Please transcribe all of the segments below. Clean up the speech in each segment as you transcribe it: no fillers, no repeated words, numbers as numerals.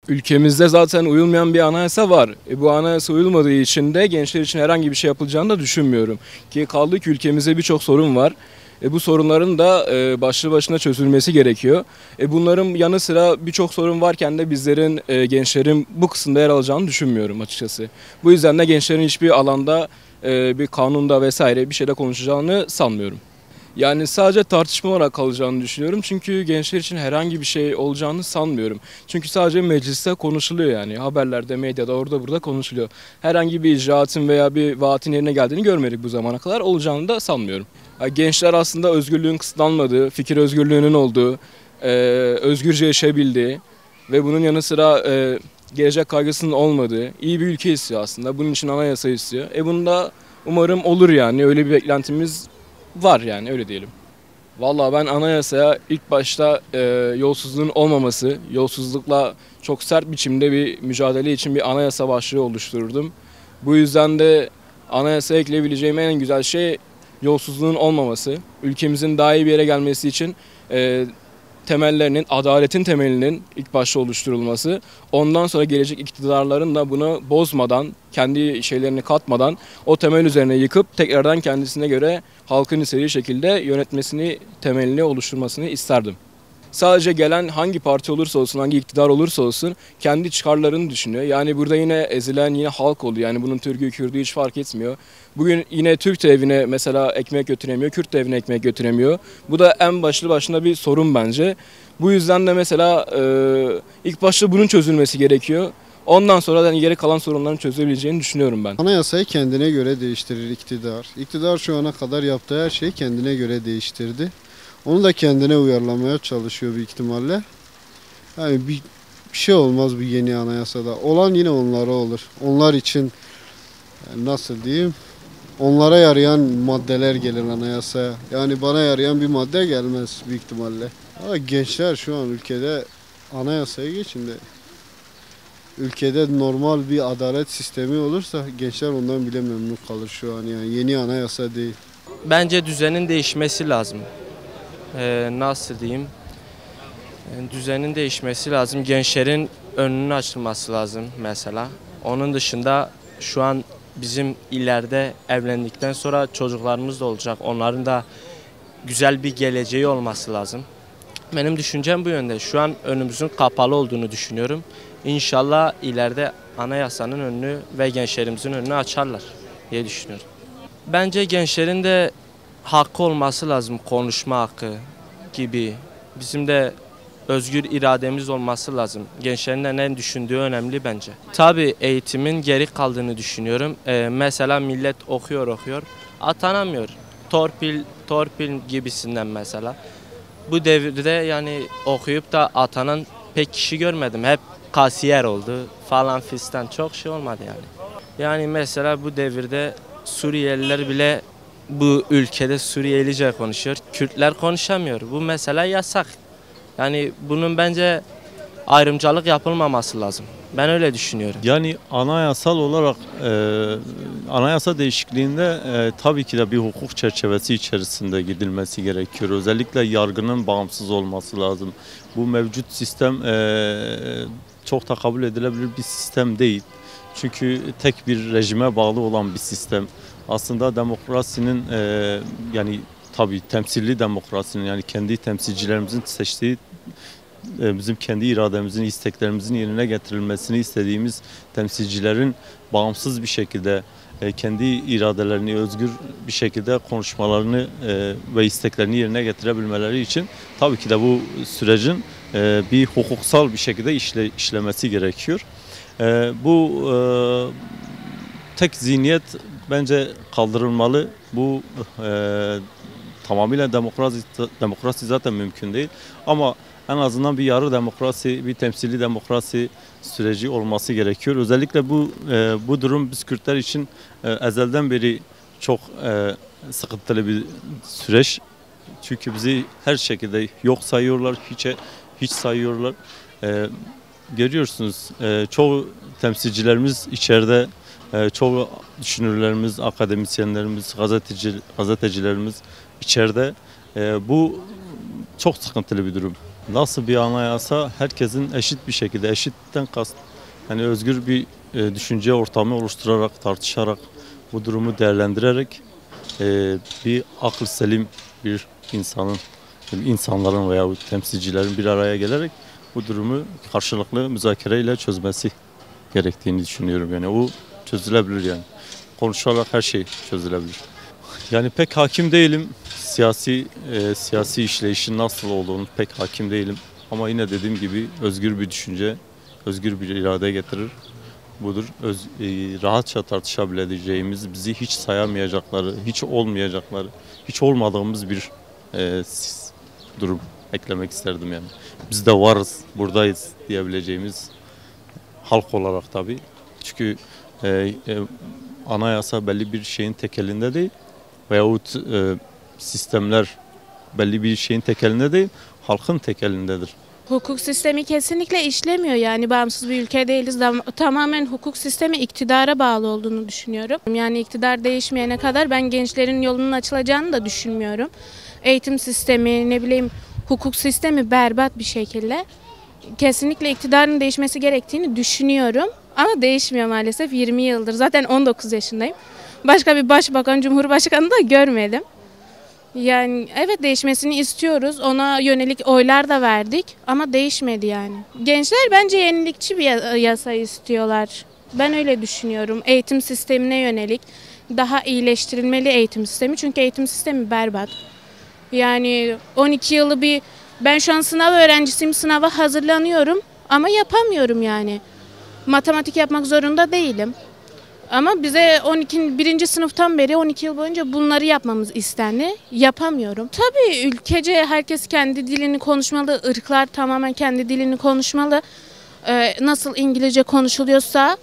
Ülkemizde zaten uyulmayan bir anayasa var. Bu anayasa uyulmadığı için de gençler için herhangi bir şey yapılacağını da düşünmüyorum. Ki kaldı ki ülkemizde birçok sorun var. Bu sorunların da başlı başına çözülmesi gerekiyor. Bunların yanı sıra birçok sorun varken de bizlerin, gençlerin bu kısımda yer alacağını düşünmüyorum açıkçası. Bu yüzden de gençlerin hiçbir alanda bir kanunda vesaire bir şeyde konuşacağını sanmıyorum. Yani sadece tartışma olarak kalacağını düşünüyorum. Çünkü gençler için herhangi bir şey olacağını sanmıyorum. Çünkü sadece mecliste konuşuluyor yani. Haberlerde, medyada, orada burada konuşuluyor. Herhangi bir icraatın veya bir vaatin yerine geldiğini görmedik bu zamana kadar. Olacağını da sanmıyorum. Gençler aslında özgürlüğün kısıtlanmadığı, fikir özgürlüğünün olduğu, özgürce yaşayabildiği ve bunun yanı sıra gelecek kaygısının olmadığı iyi bir ülke istiyor aslında. Bunun için anayasa istiyor. Bunda umarım olur yani. Öyle bir beklentimiz var yani öyle diyelim. Vallahi ben anayasaya ilk başta yolsuzluğun olmaması, yolsuzlukla çok sert biçimde bir mücadele için bir anayasa başlığı oluştururdum. Bu yüzden de anayasaya ekleyebileceğim en güzel şey yolsuzluğun olmaması. Ülkemizin daha iyi bir yere gelmesi için temellerinin, adaletin temelinin ilk başta oluşturulması, ondan sonra gelecek iktidarların da bunu bozmadan, kendi şeylerini katmadan o temel üzerine yıkıp tekrardan kendisine göre halkın istediği şekilde yönetmesini, temelini oluşturmasını isterdim. Sadece gelen hangi parti olursa olsun, hangi iktidar olursa olsun kendi çıkarlarını düşünüyor. Yani burada yine ezilen yine halk oluyor. Yani bunun Türk'ü, Kürt'ü hiç fark etmiyor. Bugün yine Türk de evine mesela ekmek götüremiyor, Kürt de evine ekmek götüremiyor. Bu da en başına bir sorun bence. Bu yüzden de mesela ilk başta bunun çözülmesi gerekiyor. Ondan sonra da geri kalan sorunların çözülebileceğini düşünüyorum ben. Anayasayı kendine göre değiştirir iktidar. İktidar şu ana kadar yaptığı her şeyi kendine göre değiştirdi. Onu da kendine uyarlamaya çalışıyor büyük ihtimalle. Yani bir şey olmaz bu yeni anayasada. Olan yine onlara olur. Onlar için yani nasıl diyeyim? Onlara yarayan maddeler gelir anayasaya. Yani bana yarayan bir madde gelmez büyük ihtimalle. Ama gençler şu an ülkede anayasaya geçin de ülkede normal bir adalet sistemi olursa gençler ondan bile memnun kalır şu an yani yeni anayasa değil. Bence düzenin değişmesi lazım. Nasıl diyeyim? Düzenin değişmesi lazım. Gençlerin önünün açılması lazım mesela. Onun dışında şu an bizim ileride evlendikten sonra çocuklarımız da olacak. Onların da güzel bir geleceği olması lazım. Benim düşüncem bu yönde. Şu an önümüzün kapalı olduğunu düşünüyorum. İnşallah ileride anayasanın önünü ve gençlerimizin önünü açarlar diye düşünüyorum. Bence gençlerin de hakkı olması lazım, konuşma hakkı gibi. Bizim de özgür irademiz olması lazım. Gençlerin de ne düşündüğü önemli bence. Tabii eğitimin geri kaldığını düşünüyorum. Mesela millet okuyor, atanamıyor. Torpil gibisinden mesela. Bu devirde yani okuyup da atanan pek kişi görmedim. Hep kasiyer oldu falan fistan, çok şey olmadı yani. Yani mesela bu devirde Suriyeliler bile bu ülkede Suriyelice konuşuyor. Kürtler konuşamıyor. Bu mesela yasak. Yani bunun bence ayrımcılık yapılmaması lazım. Ben öyle düşünüyorum. Yani anayasal olarak anayasa değişikliğinde tabii ki de bir hukuk çerçevesi içerisinde gidilmesi gerekiyor. Özellikle yargının bağımsız olması lazım. Bu mevcut sistem çok da kabul edilebilir bir sistem değil. Çünkü tek bir rejime bağlı olan bir sistem. Aslında demokrasinin yani tabii temsilli demokrasinin yani kendi temsilcilerimizin seçtiği bizim kendi irademizin, isteklerimizin yerine getirilmesini istediğimiz temsilcilerin bağımsız bir şekilde kendi iradelerini özgür bir şekilde konuşmalarını ve isteklerini yerine getirebilmeleri için tabii ki de bu sürecin bir hukuksal bir şekilde işlemesi gerekiyor. Bu tek zihniyet bence kaldırılmalı. Bu tamamıyla demokrasi zaten mümkün değil. Ama en azından bir yarı demokrasi, bir temsili demokrasi süreci olması gerekiyor. Özellikle bu durum biz Kürtler için ezelden beri çok sıkıntılı bir süreç. Çünkü bizi her şekilde yok sayıyorlar, hiç sayıyorlar. Görüyorsunuz çoğu temsilcilerimiz içeride, çoğu düşünürlerimiz, akademisyenlerimiz, gazetecilerimiz içeride. Bu çok sıkıntılı bir durum. Nasıl bir anayasa? Herkesin eşit bir şekilde, eşitten kast, yani özgür bir düşünce ortamı oluşturarak, tartışarak, bu durumu değerlendirerek bir akıl selim bir insanların veya temsilcilerin bir araya gelerek bu durumu karşılıklı müzakereyle çözmesi gerektiğini düşünüyorum. Yani o çözülebilir yani. Konuşarak her şey çözülebilir. Yani pek hakim değilim. Siyasi işleyişin nasıl olduğunu pek hakim değilim. Ama yine dediğim gibi özgür bir düşünce, özgür bir irade getirir. Budur. Rahatça tartışabileceğimiz, bizi hiç sayamayacakları, hiç olmayacakları, hiç olmadığımız bir durum eklemek isterdim yani. Biz de varız, buradayız diyebileceğimiz halk olarak tabii. Çünkü anayasa belli bir şeyin tekelinde değil veyahut sistemler belli bir şeyin tekelinde değil, halkın tekelindedir. Hukuk sistemi kesinlikle işlemiyor, yani bağımsız bir ülke değiliz. Tamamen hukuk sistemi iktidara bağlı olduğunu düşünüyorum. Yani iktidar değişmeyene kadar ben gençlerin yolunun açılacağını da düşünmüyorum. Eğitim sistemi, ne bileyim, hukuk sistemi berbat bir şekilde. Kesinlikle iktidarın değişmesi gerektiğini düşünüyorum. Ama değişmiyor maalesef, 20 yıldır. Zaten 19 yaşındayım. Başka bir başbakan, cumhurbaşkanı da görmedim. Yani evet, değişmesini istiyoruz. Ona yönelik oylar da verdik ama değişmedi yani. Gençler bence yenilikçi bir yasa istiyorlar. Ben öyle düşünüyorum. Eğitim sistemine yönelik daha iyileştirilmeli eğitim sistemi. Çünkü eğitim sistemi berbat. Yani 12 yılı ben şu an sınav öğrencisiyim. Sınava hazırlanıyorum ama yapamıyorum yani. Matematik yapmak zorunda değilim. Ama bize 1. sınıftan beri 12 yıl boyunca bunları yapmamız istendi. Yapamıyorum. Tabii ülkece herkes kendi dilini konuşmalı. Irklar tamamen kendi dilini konuşmalı. Nasıl İngilizce konuşuluyorsa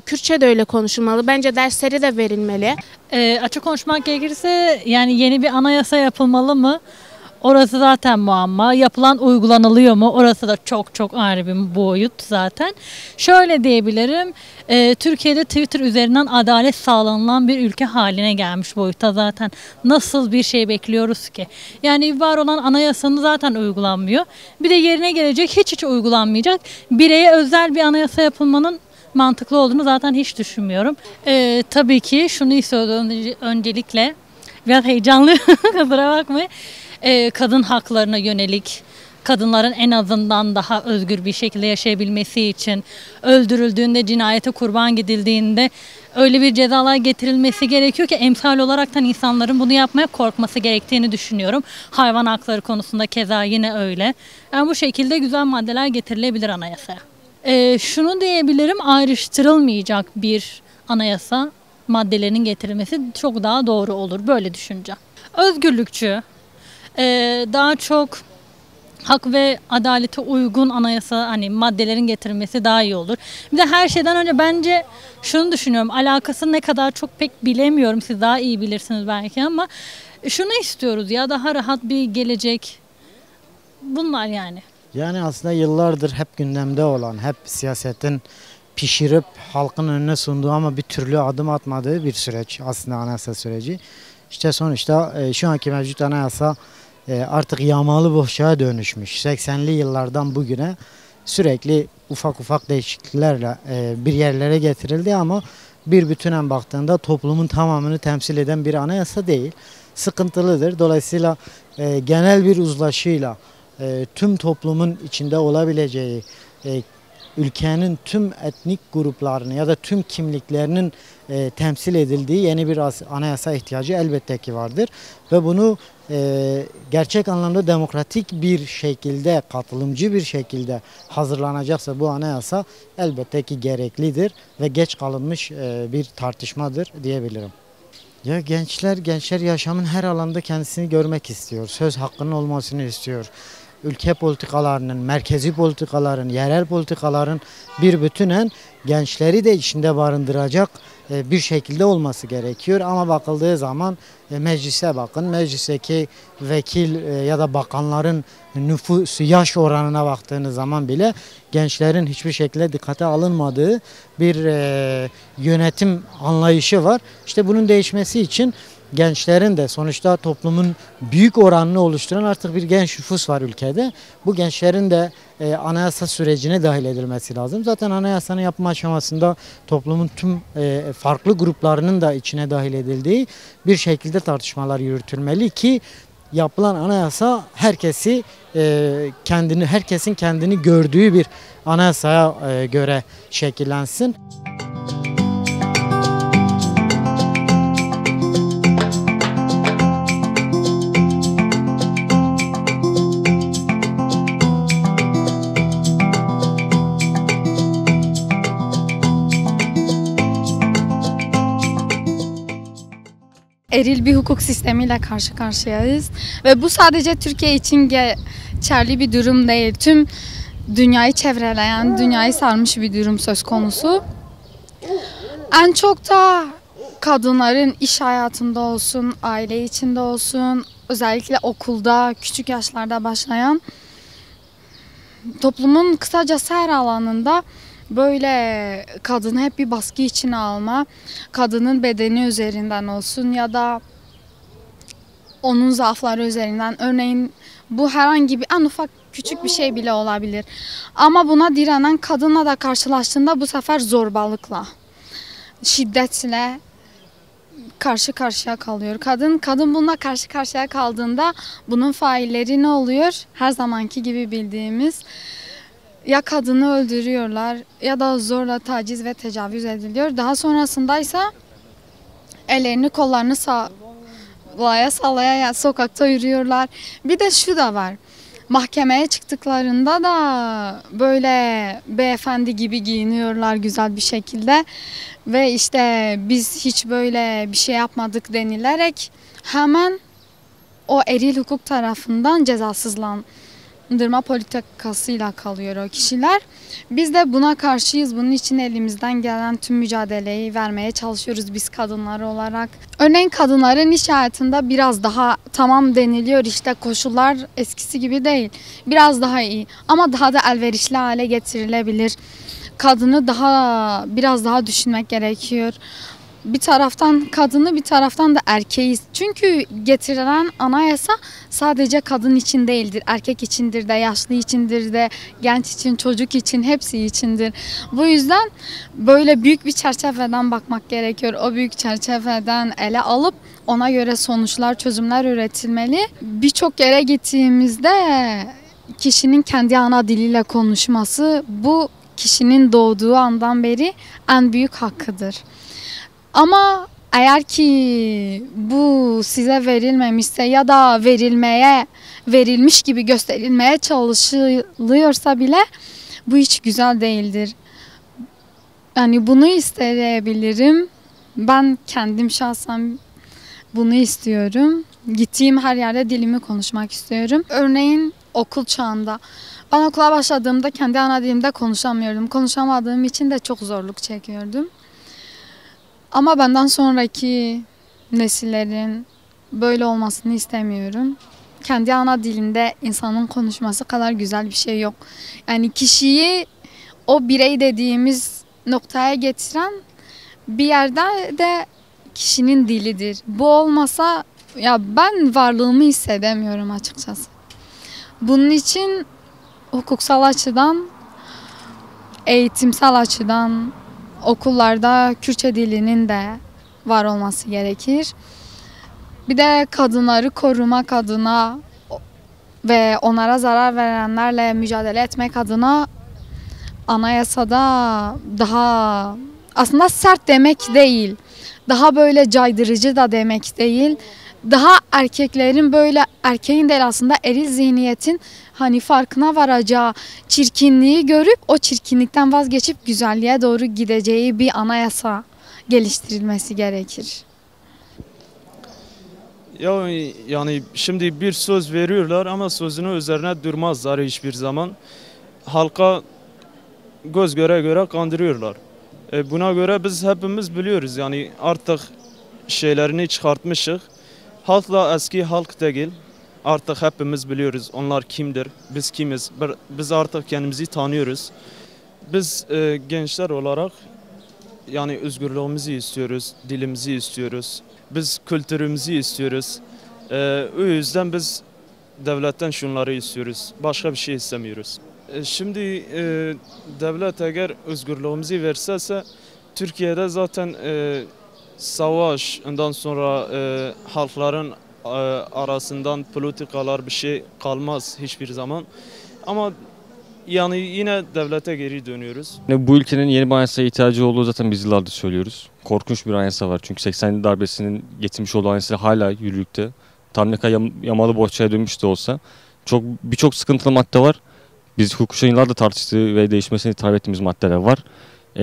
Kürtçe de öyle konuşulmalı. Bence dersleri de verilmeli. Açık konuşmak gerekirse yani yeni bir anayasa yapılmalı mı? Orası zaten muamma. Yapılan uygulanılıyor mu? Orası da çok çok ayrı bir boyut zaten. Şöyle diyebilirim. Türkiye'de Twitter üzerinden adalet sağlanılan bir ülke haline gelmiş boyutta zaten. Nasıl bir şey bekliyoruz ki? Yani var olan anayasanın zaten uygulanmıyor. Bir de yerine gelecek hiç uygulanmayacak. Bireye özel bir anayasa yapılmanın mantıklı olduğunu zaten hiç düşünmüyorum. Tabii ki şunu istiyorum öncelikle. Biraz heyecanlı, kusura bakmayın. Kadın haklarına yönelik, kadınların en azından daha özgür bir şekilde yaşayabilmesi için, öldürüldüğünde, cinayete kurban gidildiğinde öyle bir cezalar getirilmesi gerekiyor ki emsal olaraktan insanların bunu yapmaya korkması gerektiğini düşünüyorum. Hayvan hakları konusunda keza yine öyle. Yani bu şekilde güzel maddeler getirilebilir anayasaya. Şunu diyebilirim, ayrıştırılmayacak bir anayasa maddelerinin getirilmesi çok daha doğru olur. Böyle düşüneceğim. Özgürlükçü, daha çok hak ve adalete uygun anayasa maddelerin getirilmesi daha iyi olur. Bir de her şeyden önce bence şunu düşünüyorum. Alakası ne kadar çok pek bilemiyorum. Siz daha iyi bilirsiniz belki ama şunu istiyoruz ya, daha rahat bir gelecek. Bunlar yani. Yani aslında yıllardır hep gündemde olan, hep siyasetin pişirip halkın önüne sunduğu ama bir türlü adım atmadığı bir süreç aslında anayasa süreci. İşte sonuçta şu anki mevcut anayasa artık yağmalı bohçaya dönüşmüş. 80'li yıllardan bugüne sürekli ufak ufak değişikliklerle bir yerlere getirildi ama bir bütünen baktığında toplumun tamamını temsil eden bir anayasa değil. Sıkıntılıdır. Dolayısıyla genel bir uzlaşıyla tüm toplumun içinde olabileceği, ülkenin tüm etnik gruplarını ya da tüm kimliklerinin temsil edildiği yeni bir anayasa ihtiyacı elbette ki vardır. Ve bunu gerçek anlamda demokratik bir şekilde, katılımcı bir şekilde hazırlanacaksa bu anayasa elbette ki gereklidir ve geç kalınmış bir tartışmadır diyebilirim. Ya gençler yaşamın her alanda kendisini görmek istiyor. Söz hakkının olmasını istiyor. Ülke politikalarının, merkezi politikaların, yerel politikaların bir bütünen gençleri de içinde barındıracak bir şekilde olması gerekiyor. Ama bakıldığı zaman meclise bakın, meclisteki vekil ya da bakanların nüfus, yaş oranına baktığınız zaman bile gençlerin hiçbir şekilde dikkate alınmadığı bir yönetim anlayışı var. İşte bunun değişmesi için gençlerin de sonuçta toplumun büyük oranını oluşturan artık bir genç nüfus var ülkede. Bu gençlerin de anayasa sürecine dahil edilmesi lazım. Zaten anayasanın yapma aşamasında toplumun tüm farklı gruplarının da içine dahil edildiği bir şekilde tartışmalar yürütülmeli ki yapılan anayasa herkesin kendini gördüğü bir anayasaya göre şekillensin. Eril bir hukuk sistemiyle karşı karşıyayız ve bu sadece Türkiye için geçerli bir durum değil. Tüm dünyayı çevreleyen, dünyayı sarmış bir durum söz konusu. En çok da kadınların iş hayatında olsun, aile içinde olsun, özellikle okulda, küçük yaşlarda başlayan toplumun kısacası her alanında böyle kadını hep bir baskı içine alma, kadının bedeni üzerinden olsun ya da onun zaafları üzerinden. Örneğin bu herhangi bir en ufak küçük bir şey bile olabilir. Ama buna direnen kadınla da karşılaştığında bu sefer zorbalıkla, şiddetle karşı karşıya kalıyor. Kadın bununla karşı karşıya kaldığında bunun failleri ne oluyor? Her zamanki gibi bildiğimiz ya kadını öldürüyorlar ya da zorla taciz ve tecavüz ediliyor. Daha sonrasındaysa ellerini kollarını sallaya sallaya sokakta yürüyorlar. Bir de şu da var. Mahkemeye çıktıklarında da böyle beyefendi gibi giyiniyorlar güzel bir şekilde. Ve işte biz hiç böyle bir şey yapmadık denilerek hemen o eril hukuk tarafından cezasızlandırma politikasıyla kalıyor o kişiler. Biz de buna karşıyız. Bunun için elimizden gelen tüm mücadeleyi vermeye çalışıyoruz biz kadınlar olarak. Örneğin kadınların iş hayatında biraz daha tamam deniliyor, işte koşullar eskisi gibi değil. Biraz daha iyi ama daha da elverişli hale getirilebilir. Kadını biraz daha düşünmek gerekiyor. Bir taraftan kadını, bir taraftan da erkeği. Çünkü getirilen anayasa sadece kadın için değildir. Erkek içindir de, yaşlı içindir de, genç için, çocuk için, hepsi içindir. Bu yüzden böyle büyük bir çerçeveden bakmak gerekiyor. O büyük çerçeveden ele alıp ona göre sonuçlar, çözümler üretilmeli. Birçok yere gittiğimizde kişinin kendi ana diliyle konuşması bu kişinin doğduğu andan beri en büyük hakkıdır. Ama eğer ki bu size verilmemişse ya da verilmiş gibi gösterilmeye çalışılıyorsa bile bu hiç güzel değildir. Yani bunu isteyebilirim. Ben kendim şahsen bunu istiyorum. Gittiğim her yerde dilimi konuşmak istiyorum. Örneğin okul çağında. Ben okula başladığımda kendi ana dilimde konuşamıyordum. Konuşamadığım için de çok zorluk çekiyordum. Ama benden sonraki nesillerin böyle olmasını istemiyorum. Kendi ana dilinde insanın konuşması kadar güzel bir şey yok. Yani kişiyi o birey dediğimiz noktaya getiren bir yerde de kişinin dilidir. Bu olmasa ya ben varlığımı hissedemiyorum açıkçası. Bunun için hukuksal açıdan, eğitimsel açıdan okullarda Kürtçe dilinin de var olması gerekir. Bir de kadınları korumak adına ve onlara zarar verenlerle mücadele etmek adına anayasada daha aslında sert demek değil, daha böyle caydırıcı da demek değil, daha erkeklerin böyle erkeğin değil aslında eril zihniyetin hani farkına varacağı, çirkinliği görüp o çirkinlikten vazgeçip güzelliğe doğru gideceği bir anayasa geliştirilmesi gerekir. Yani şimdi bir söz veriyorlar ama sözünün üzerine durmazlar hiçbir zaman. Halka göz göre göre kandırıyorlar. Buna göre biz hepimiz biliyoruz yani artık şeylerini çıkartmışız. Halkla eski halk değil. Artık hepimiz biliyoruz onlar kimdir, biz kimiz. Biz artık kendimizi tanıyoruz. Biz gençler olarak yani özgürlüğümüzü istiyoruz, dilimizi istiyoruz. Biz kültürümüzü istiyoruz. O yüzden biz devletten şunları istiyoruz. Başka bir şey istemiyoruz. Şimdi devlet eğer özgürlüğümüzü verse Türkiye'de zaten savaş, ondan sonra halkların arasından politikalar bir şey kalmaz hiçbir zaman. Ama yani yine devlete geri dönüyoruz. Bu ülkenin yeni bir anayasaya ihtiyacı olduğu zaten biz yıllardır söylüyoruz. Korkunç bir anayasa var. Çünkü 80'li darbesinin getirmiş olduğu anayasa hala yürürlükte. Tam ne kadar yamalı bohçaya dönmüş de olsa. Birçok sıkıntılı madde var. Biz hukukçuların yıllardır tartıştığı ve değişmesini talep ettiğimiz maddeler var.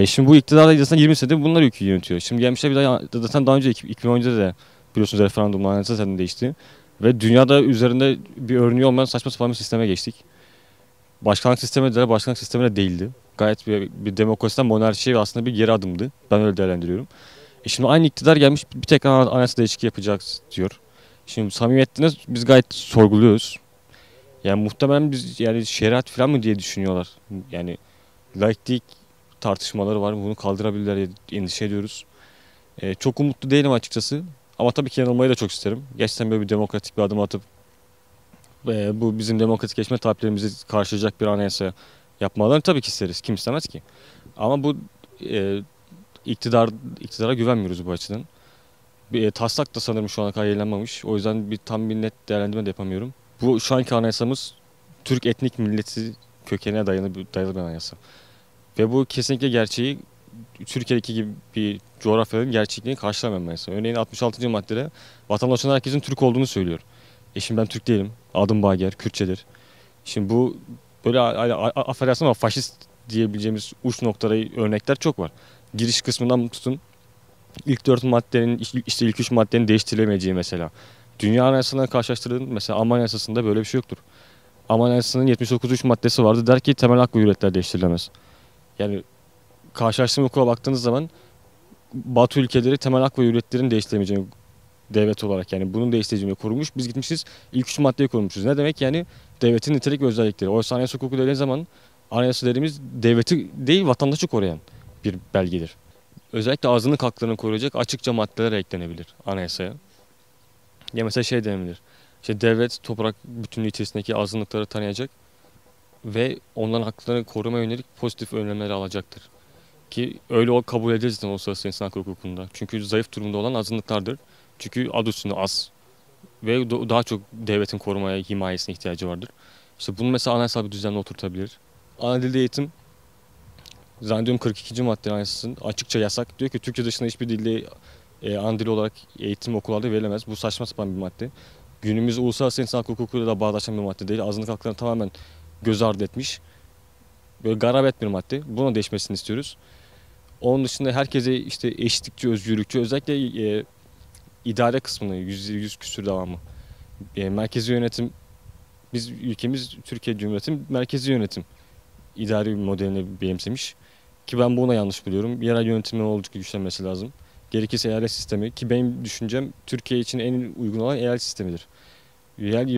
Şimdi bu iktidarda aslında 20 senedir bunlar ülkeyi yönetiyor. Şimdi gelmişler bir daha zaten daha önce 2017'de de biliyorsunuz referandumla anayasa zaten değişti. Ve dünyada üzerinde bir örneği olmayan saçma sapan bir sisteme geçtik. Başkanlık sistemi de başkanlık sistemi de değildi. Gayet bir demokrasiden monarşiye aslında bir geri adımdı. Ben öyle değerlendiriyorum. Şimdi aynı iktidar gelmiş bir tekrar anayasa değişikliği yapacağız diyor. Şimdi samimiyetine biz gayet sorguluyoruz. Yani muhtemelen biz yani şeriat falan mı diye düşünüyorlar. Yani laiklik tartışmaları var. Bunu kaldırabilirler diye endişe ediyoruz. Çok umutlu değilim açıkçası. Ama tabii ki yanılmayı da çok isterim. Gerçekten böyle bir demokratik bir adım atıp bu bizim demokratikleşme taleplerimizi karşılayacak bir anayasa yapmalarını tabii ki isteriz. Kim istemez ki? Ama bu iktidara güvenmiyoruz bu açıdan. Taslak da sanırım şu ana kadar yayınlanmamış. O yüzden tam bir net değerlendirme de yapamıyorum. Bu şu anki anayasamız Türk etnik milleti kökenine dayalı bir anayasa. Ve bu kesinlikle gerçeği Türkiye'deki gibi bir coğrafyanın gerçekliğini karşılamayan bir anayasa. Örneğin 66. maddede vatandaşın herkesin Türk olduğunu söylüyor. Şimdi ben Türk değilim. Adım Bager, Kürtçedir. Şimdi bu böyle affedersin ama faşist diyebileceğimiz uç noktayı örnekler çok var. Giriş kısmından tutun. İlk 4 maddenin, işte ilk 3 maddenin değiştirilemeyeceği mesela. Dünya anayasalarına karşılaştırdığın mesela Alman anayasasında böyle bir şey yoktur. Alman anayasasının 79.3 maddesi vardı. Der ki temel hak ve hürriyetler değiştirilemez. Yani karşılaştırma hukuka baktığınız zaman Batı ülkeleri temel hak ve hürriyetlerin değiştiremeyeceğini devlet olarak yani bunun değiştireceğini korumuş. Biz gitmişiz ilk 3 maddeyi korumuşuz. Ne demek yani? Devletin nitelik ve özellikleri. Oysa anayasa hukuku dediğiniz zaman anayasa dediğimiz devleti değil vatandaşı koruyan bir belgedir. Özellikle azınlık haklarını koruyacak açıkça maddeler eklenebilir anayasaya. Ya mesela şey denebilir. İşte devlet toprak bütünlüğü içerisindeki azınlıkları tanıyacak ve onların haklarını korumaya yönelik pozitif önlemleri alacaktır. Ki öyle kabul ediliriz uluslararası insan hakları hukukunda. Çünkü zayıf durumda olan azınlıklardır. Çünkü adı üstünde az ve daha çok devletin korumaya, himayesine ihtiyacı vardır. İşte bunu mesela anayasal bir düzenle oturtabilir. Ana dilde eğitim, zannediyorum 42. madde anayasasının açıkça yasak. Diyor ki Türkçe dışında hiçbir dilde ana dil olarak eğitim okullarda verilemez. Bu saçma sapan bir madde. Günümüz uluslararası insan hukukuyla da bağdaşan bir madde değil. Azınlık haklarını tamamen göz ardı etmiş. Böyle garabet bir madde. Buna değişmesini istiyoruz. Onun dışında herkese işte eşitlikçi, özgürlükçü, özellikle idare kısmını, yüz küsür devamı. Merkezi yönetim, biz ülkemiz Türkiye Cumhuriyeti merkezi yönetim idari modelini benimsemiş. Ki ben buna yanlış buluyorum. Yerel yönetimin oldukça güçlenmesi lazım. Gerekirse eyalet sistemi ki benim düşüncem Türkiye için en uygun olan eyalet sistemidir. Yerel